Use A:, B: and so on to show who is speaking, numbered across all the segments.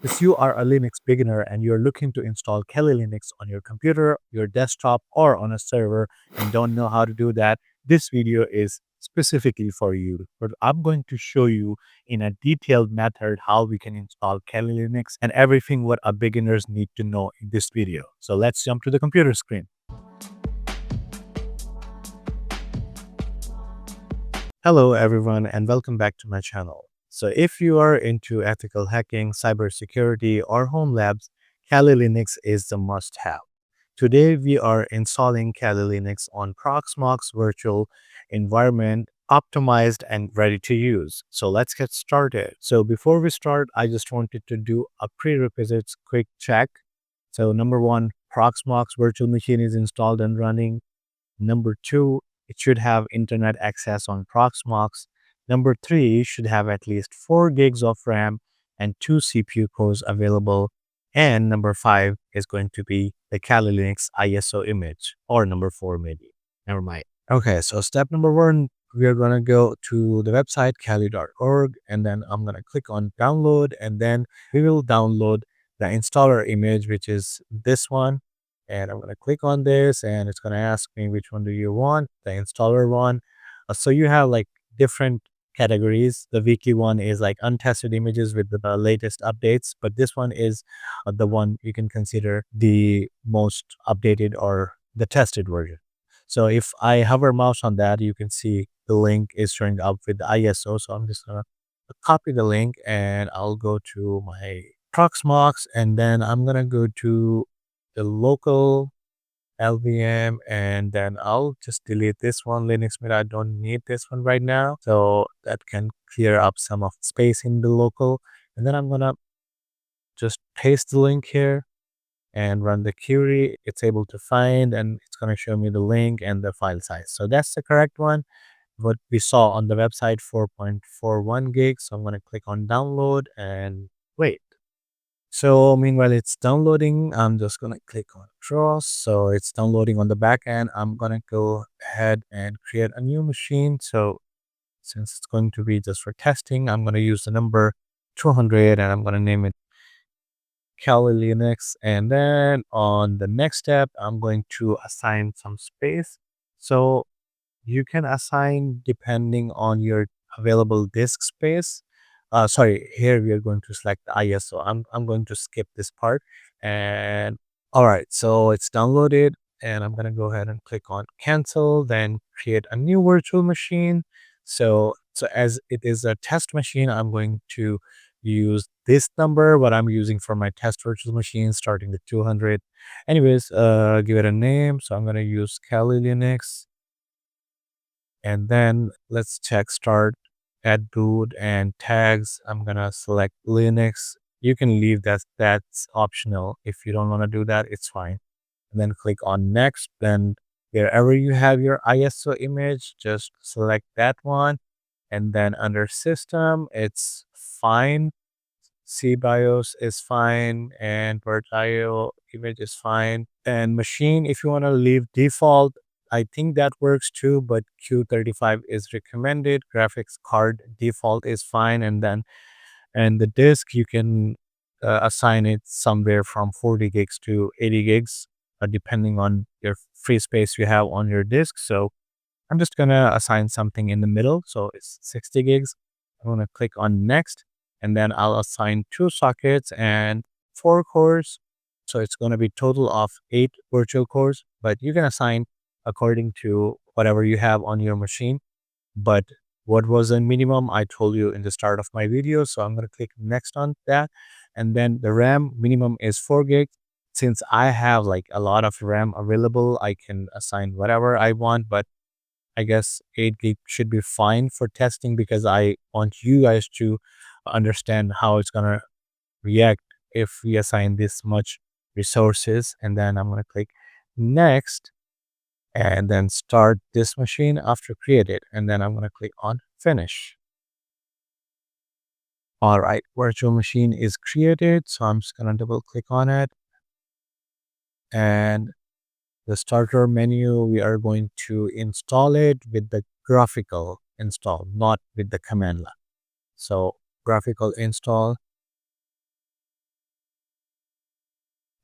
A: If you are a Linux beginner and you're looking to install Kali Linux on your computer, your desktop, or on a server and don't know how to do that, this video is specifically for you. But I'm going to show you in a detailed method how we can install Kali Linux and everything what our beginners need to know in this video. So let's jump to the computer screen. Hello, everyone, and welcome back to my channel. So, if you are into ethical hacking, cybersecurity, or home labs, Kali Linux is the must have. Today, we are installing Kali Linux on Proxmox virtual environment, optimized and ready to use. So, let's get started. So, before we start, I just wanted to do a prerequisites quick check. So, number one, Proxmox virtual machine is installed and running. Number two, it should have internet access on Proxmox. Number three, should have at least 4 gigs of RAM and 2 CPU cores available. And number five is going to be the Kali Linux ISO image, or number four, maybe. Never mind. Okay, so step number one, we are going to go to the website kali.org, and then I'm going to click on download, and then we will download the installer image, which is this one. And I'm going to click on this, and it's going to ask me which one do you want, the installer one. So you have like different categories. The wiki one is like untested images with the latest updates, but this one is the one you can consider the most updated or the tested version. So if I hover mouse on that, you can see the link is showing up with the ISO. So I'm just going to copy the link, and I'll go to my Proxmox, and then I'm going to go to the local LVM, and then I'll just delete this one, Linux Mint. I don't need this one right now. So that can clear up some of the space in the local. And then I'm gonna just paste the link here and run the query. It's able to find, and it's gonna show me the link and the file size. So that's the correct one. What we saw on the website, 4.41 gigs. So I'm gonna click on download and wait. So meanwhile it's downloading, I'm just gonna click on cross. So it's downloading on the back end. I'm gonna go ahead and create a new machine. So since it's going to be just for testing, I'm gonna use the number 200, and I'm gonna name it Kali Linux. And then on the next step, I'm going to assign some space. So you can assign depending on your available disk space. Sorry, here we are going to select the ISO. I'm going to skip this part. And all right, so it's downloaded, and I'm gonna go ahead and click on cancel, then create a new virtual machine. So as it is a test machine, I'm going to use this number, what I'm using for my test virtual machine, starting with 200. Anyways, give it a name. So I'm gonna use Kali Linux. And then let's check start, add boot, and tags. I'm gonna select Linux. You can leave that's optional. If you don't want to do that, it's fine. And then click on next. Then wherever you have your ISO image, just select that one. And then under system, it's fine. CBIOS is fine, and VirtIO image is fine. And machine, if you want to leave default, I think that works too, but Q35 is recommended. Graphics card default is fine, and the disk you can assign it somewhere from 40 gigs to 80 gigs, depending on your free space you have on your disk. So I'm just gonna assign something in the middle, so it's 60 gigs. I'm gonna click on next, and then I'll assign 2 sockets and 4 cores. So it's gonna be total of 8 virtual cores, but you can assign according to whatever you have on your machine. But what was the minimum, I told you in the start of my video, so I'm gonna click next on that. And then the RAM minimum is 4 gigs. Since I have like a lot of RAM available, I can assign whatever I want, but I guess 8 gig should be fine for testing, because I want you guys to understand how it's gonna react if we assign this much resources. And then I'm gonna click next, and then start this machine after created. And then I'm gonna click on finish. All right, virtual machine is created. So I'm just gonna double click on it, and the starter menu, we are going to install it with the graphical install, not with the command line. So graphical install,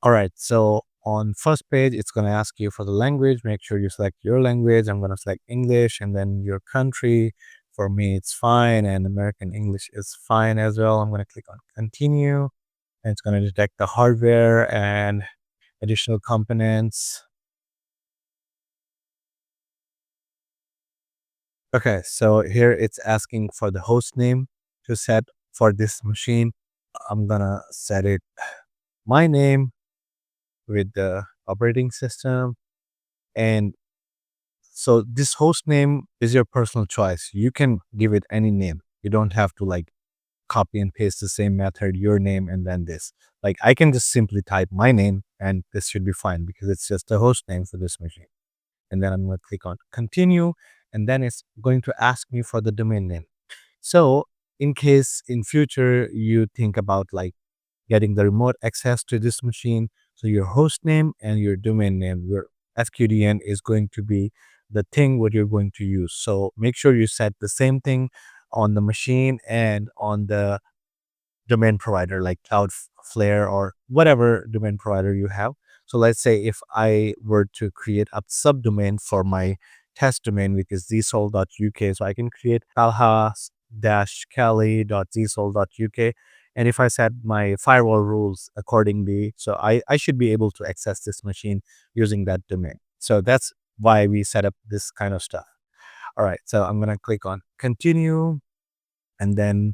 A: All right, so on first page, it's going to ask you for the language. Make sure you select your language. I'm going to select English and then your country. For me, it's fine, and American English is fine as well. I'm going to click on continue, and it's going to detect the hardware and additional components. Okay, so here it's asking for the host name to set for this machine. I'm gonna set it my name with the operating system. And so this host name is your personal choice. You can give it any name. You don't have to like copy and paste the same method, your name, and then this. Like I can just simply type my name and this should be fine because it's just the host name for this machine. And then I'm going to click on continue. And then it's going to ask me for the domain name. So in case in future you think about like getting the remote access to this machine, so your host name and your domain name, your SQDN is going to be the thing what you're going to use. So make sure you set the same thing on the machine and on the domain provider like Cloudflare or whatever domain provider you have. So let's say if I were to create a subdomain for my test domain, which is zsol.uk, so I can create kalha-kali.zsol.uk. And if I set my firewall rules accordingly, so I should be able to access this machine using that domain. So that's why we set up this kind of stuff. All right, so I'm going to click on continue. And then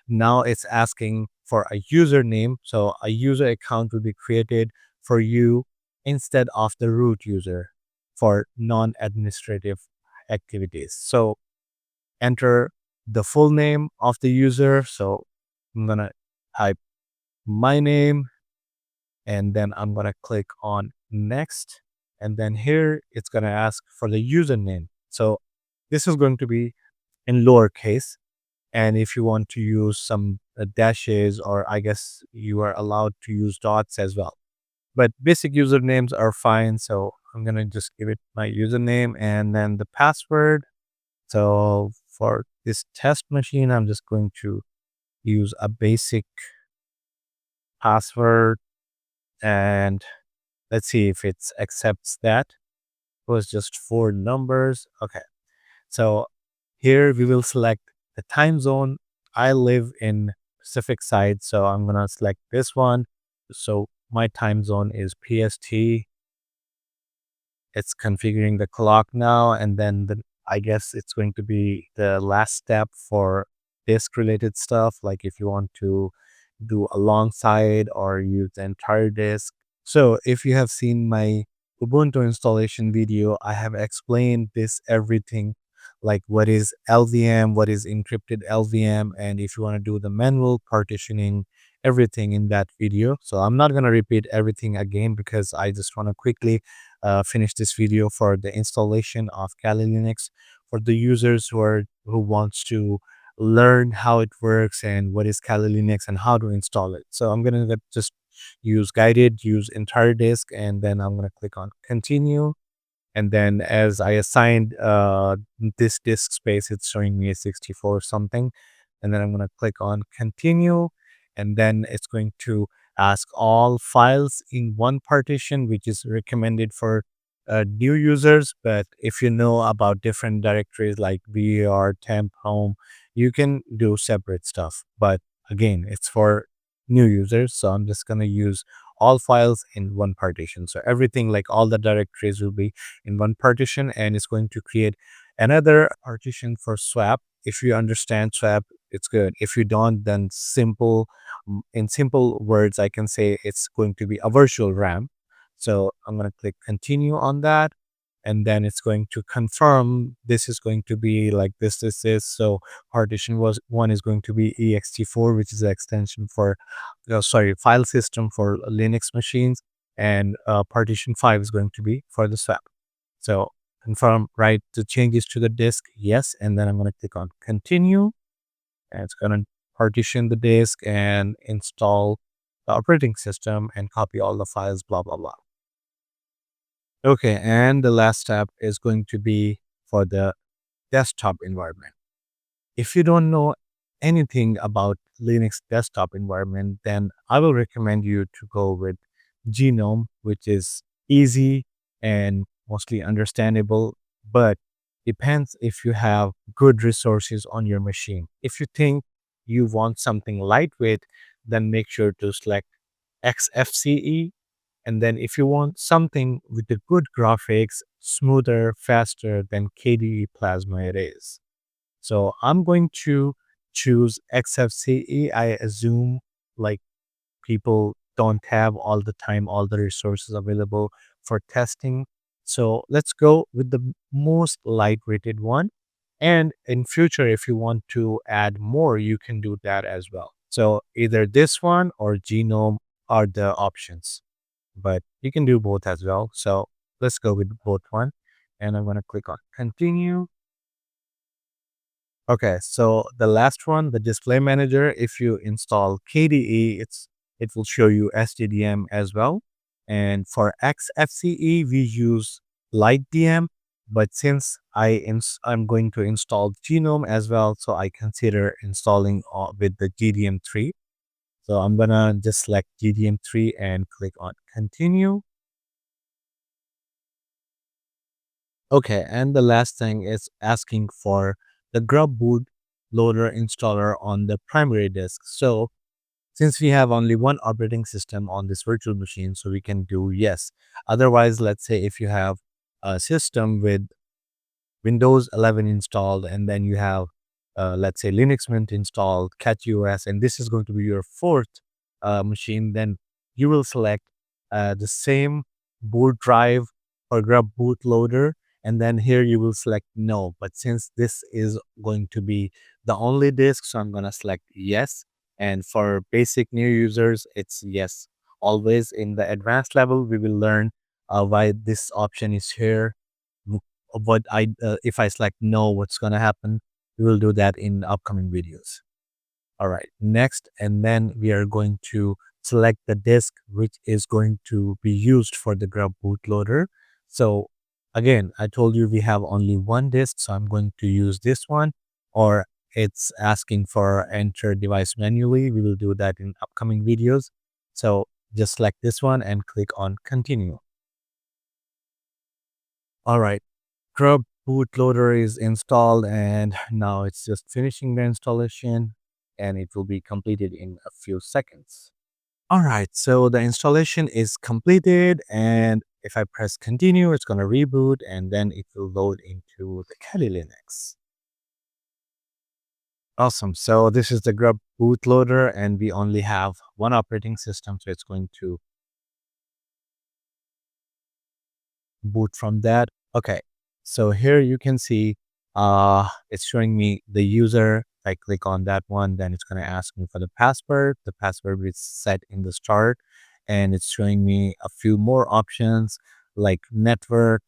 A: now it's asking for a username. So a user account will be created for you instead of the root user for non-administrative activities. So enter the full name of the user. So I'm going to type my name and then I'm going to click on next. And then here it's going to ask for the username. So this is going to be in lowercase. And if you want to use some dashes, or I guess you are allowed to use dots as well. But basic usernames are fine. So I'm going to just give it my username and then the password. So for this test machine, I'm just going to use a basic password and let's see if it accepts that. It was just 4 numbers. Okay. So here we will select the time zone. I live in Pacific side, so I'm gonna select this one. So my time zone is PST. It's configuring the clock now, and then I guess it's going to be the last step for disk related stuff. Like if you want to do alongside or use the entire disk. So if you have seen my Ubuntu installation video, I have explained this everything like what is LVM, what is encrypted LVM, and if you want to do the manual partitioning, everything in that video. So I'm not going to repeat everything again because I just want to quickly finish this video for the installation of Kali Linux for the users who wants to learn how it works and what is Kali Linux and how to install it. So I'm gonna just use guided, use entire disk, and then I'm gonna click on continue. And then as I assigned this disk space, it's showing me a 64 something. And then I'm going to click on continue. And then it's going to ask all files in one partition, which is recommended for new users. But if you know about different directories like VAR, temp, home, you can do separate stuff. But again, it's for new users. So I'm just going to use all files in one partition. So everything like all the directories will be in one partition and it's going to create another partition for swap. If you understand swap, it's good. If you don't, then in simple words, I can say it's going to be a virtual RAM. So I'm going to click continue on that. And then it's going to confirm this is going to be like this. So partition was one is going to be ext4, which is the extension for, sorry, file system for Linux machines. And partition 5 is going to be for the swap. So confirm, right, the changes to the disk, yes, and then I'm going to click on continue, and it's going to partition the disk and install the operating system and copy all the files, blah, blah, blah. Okay, and the last step is going to be for the desktop environment. If you don't know anything about Linux desktop environment, then I will recommend you to go with genome, which is easy and mostly understandable, but depends if you have good resources on your machine. If you think you want something lightweight, then make sure to select XFCE. And then if you want something with the good graphics, smoother, faster, then KDE Plasma it is. So I'm going to choose XFCE. I assume like people don't have all the time, all the resources available for testing. So let's go with the most lightweighted one. And in future, if you want to add more, you can do that as well. So either this one or Genome are the options, but you can do both as well. So let's go with both one. And I'm going to click on continue. Okay, so the last one, the display manager, if you install KDE, it will show you SDDM as well. And for XFCE, we use LightDM, but since I'm going to install Genome as well, so I consider installing with the GDM3. So I'm gonna just select GDM3 and click on continue. Okay, and the last thing is asking for the grub boot loader installer on the primary disk. So since we have only one operating system on this virtual machine, so we can do yes. Otherwise, let's say if you have a system with Windows 11 installed, and then you have, let's say, Linux Mint installed, CatchOS, and this is going to be your fourth machine, then you will select the same boot drive or grab bootloader, and then here you will select no. But since this is going to be the only disk, so I'm going to select yes. And for basic new users, it's yes. Always in the advanced level, we will learn why this option is here, what I if I select no, what's gonna happen. We will do that in upcoming videos. All right, next, and then we are going to select the disk which is going to be used for the grub bootloader. So again, I told you we have only one disk, so I'm going to use this one, or it's asking for enter device manually. We will do that in upcoming videos. So just select this one and click on continue. All right. Grub bootloader is installed and now it's just finishing the installation and it will be completed in a few seconds. All right, so the installation is completed and if I press continue, it's going to reboot and then it will load into the Kali Linux. Awesome. So this is the Grub bootloader and we only have one operating system, so it's going to boot from that. Okay, so here you can see it's showing me the user. If I click on that one, then it's going to ask me for the password. The password is set in the start, and it's showing me a few more options like network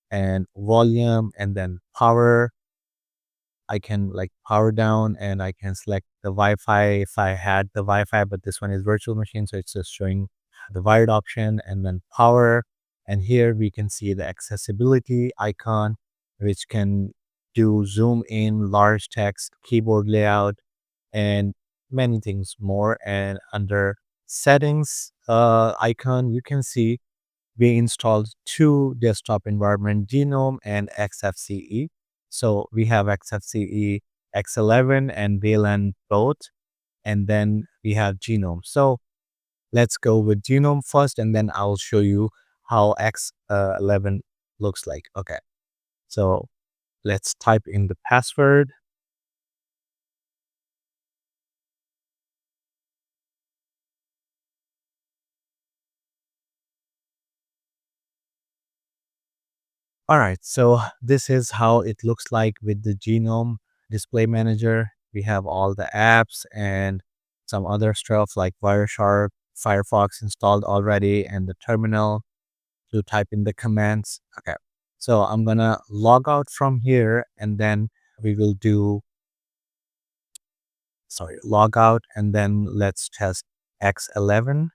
A: and volume and then power. I can like power down and I can select the Wi-Fi if I had the Wi-Fi, but this one is virtual machine, so it's just showing the wired option and then power. And here we can see the accessibility icon, which can do zoom in, large text, keyboard layout, and many things more. And under settings icon, you can see we installed two desktop environment, Genome and XFCE. So we have XFCE X11 and VLAN both, and then we have Genome. So let's go with Genome first, and then I'll show you how X11 looks like. Okay, so let's type in the password. All right, so this is how it looks like with the Genome Display Manager. We have all the apps and some other stuff like Wireshark, Firefox installed already, and the terminal to type in the commands. Okay, so I'm gonna log out from here and then we will do, sorry, log out and then let's test X11.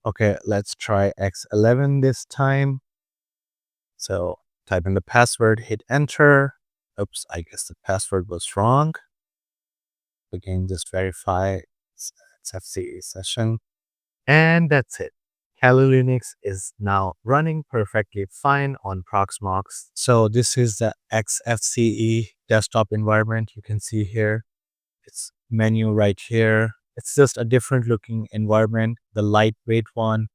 A: Okay, let's try X11 this time. So type in the password, hit enter. Oops, I guess the password was wrong. Again, just verify it's FCE session. And that's it. Kali Linux is now running perfectly fine on Proxmox. So this is the XFCE desktop environment you can see here. It's menu right here. It's just a different looking environment, the lightweight one.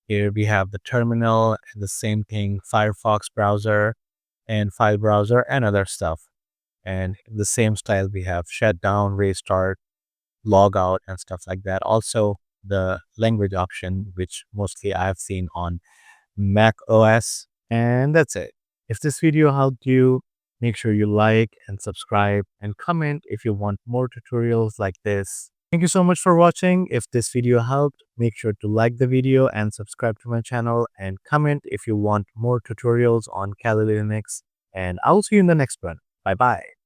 A: Here we have the terminal and the same thing, Firefox browser and file browser and other stuff. And the same style we have shutdown, restart, log out and stuff like that. Also the language option, which mostly I've seen on Mac OS. And that's it. If this video helped you, make sure you like and subscribe and comment if you want more tutorials like this. Thank you so much for watching. If this video helped, make sure to like the video and subscribe to my channel and comment if you want more tutorials on Kali Linux. And I'll see you in the next one. Bye bye.